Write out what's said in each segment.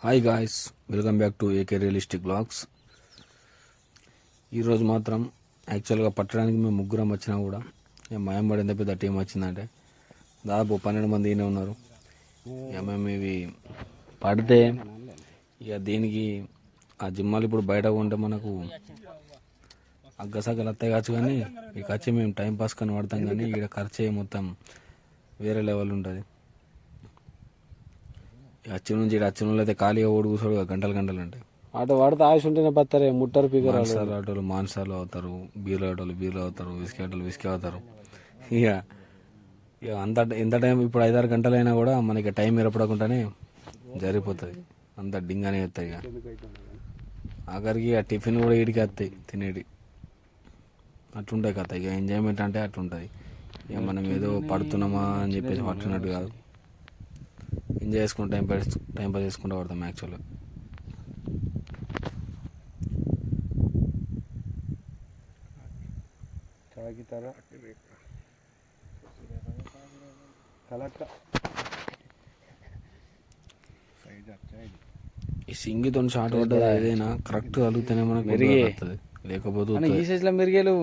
Hi guys, welcome back to AK realistic blogs. ఈరోజు మాత్రం యాక్చువల్గా పట్టడానికి మేము ముగ్గురం వచ్చినా కూడా మయంబడి ఎంత పెద్ద టీం వచ్చిందంటే దాదాపు 12 మంది ఈయన ఉన్నారు. ఇక మేము ఇవి పడితే ఇక దీనికి ఆ జిమ్మాలు ఇప్పుడు బయట ఉంటే మనకు అగ్గసగ్గలు వస్తాయి కావచ్చు, కానీ ఇక వచ్చి మేము టైం పాస్ కానీ పడతాం, కానీ ఇక్కడ ఖర్చు మొత్తం వేరే లెవెల్ ఉంటుంది. అచ్చిన నుంచి అచ్చిన వాళ్ళు అయితే ఖాళీగా ఓడి కూర్చోడు గంటలు గంటలు అంటే అటు వాడితే ఆయుష్ ఉంటేనే పత్తారే ముట్టరు పీకర్ ఆటోలు మాన్సాలు అవుతారు, బీర్లు ఆటోలు బీర్లు అవుతారు, విస్కీ ఆటోలు విస్కీ అవుతారు. ఇక ఇక ఎంత టైం ఇప్పుడు 5-6 గంటలైనా కూడా మనకి టైం ఏర్పడకుండానే జరిగిపోతుంది. అంత డింగానే వస్తాయి. ఇక ఆఖరికి ఆ టిఫిన్ కూడా ఇడికి వస్తాయి తినేటి, అట్లుంటాయి కథ. ఇక ఎంజాయ్మెంట్ అంటే అట్లుంటుంది. ఇక మనం ఏదో పడుతున్నామా అని చెప్పేసి పట్టున్నట్టు కాదు, ఎంజాయ్ చేసుకుంటూ టైం పాస్ చేసుకుంటూ పడతాం యాక్చువల్గా. ఈ సింగితో షార్ట్ పడ్డది ఏదైనా కరెక్ట్ అడిగితేనే మనకు మెరుగవుతుంది, లేకపోతే ఈ సైజులో మెరుగేలు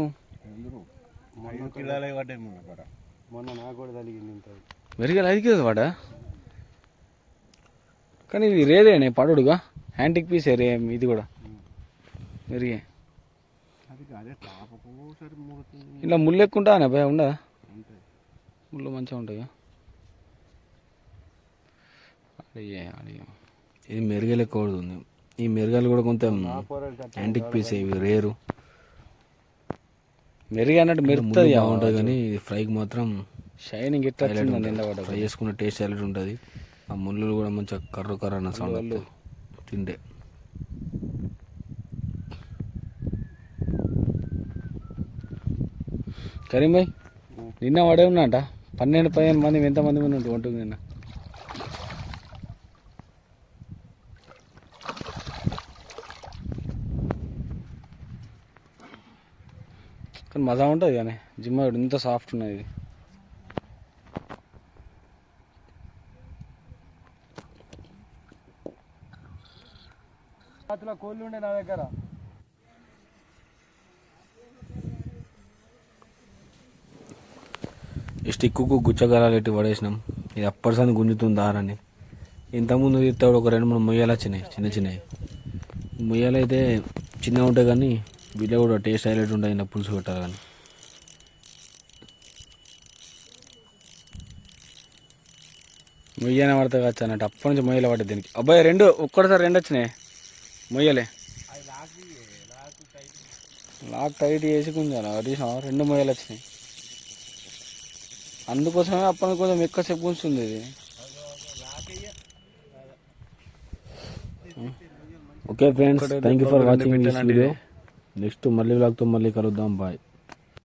మొన్న నాకు కూడా తగిలింది. మెరుగేలు అది కదా వాడ, కానీ ఇది రేరేనే పడుడుగా హ్యాంటిక్ పీస్ రే ఇది కూడా మెరిగే. ఇలా ముళ్ళు ఎక్కువ ఉంటా భయ ఉండదా? ముళ్ళు మంచిగా ఉంటాయి. ఇది మెరుగలు ఎక్కువ పడుతుంది. ఈ మెరుగలు కూడా కొంచెం యాంటిక్ పీస్, ఇవి రేరు. మెరుగు అన్నట్టు మెరుస్తుంది బాగుంటుంది, కానీ ఫ్రైకి మాత్రం షైనింగ్ ఎట్లా ఫ్రై చేసుకున్న టేస్ట్ హైలైట్ ఉంటుంది. ఆ ముళ్ళు కూడా మంచిగా కర్ర కర్ర అన్న సౌండ్ తింటే. కరీం భాయ్ నిన్న వాడే ఉన్నాట 12-15 మంది ఎంతమంది మంది ఉంటుంది నిన్న. కానీ మజా ఉంటుంది కానీ జిమ్ ఇంత సాఫ్ట్ ఉన్నది. ఇది కోళ్ళు ఉండే నా దగ్గర. ఈ స్టిక్కు గుచ్చగలాలు ఎట్టి పడేసినాం. ఇది అప్పటిసారి గుంజుతుంది దారని. ఇంతకుముందు తీస్తాడు ఒక 2-3 మొయ్యాలు వచ్చినాయి, చిన్న చిన్నవి మొయ్యాలు అయితే చిన్నగా ఉంటాయి, కానీ వీళ్ళ కూడా టేస్ట్ హైలైట్ ఉంటుంది. నా పులుసు పెట్టాలి కానీ మొయ్యనే పడతా కావచ్చు అన్నట్టు అప్పటి నుంచి మొయ్యలు పడ్డది దీనికి. అబ్బాయి ఒక్కటిసారి 2 వచ్చినాయి మొయ్యలే. లాక్ టైట్ చేసి కొంచెం అది 2 మొయ్యలు వచ్చినాయి. అందుకోసమే అప్పటి కొంచెం ఎక్కువసేపు ఉంచుతుంది ఇది. Okay friends, thank you for watching this video. Next మళ్ళీ వ్లాగ్తో మళ్ళీ కలుద్దాం. బాయ్.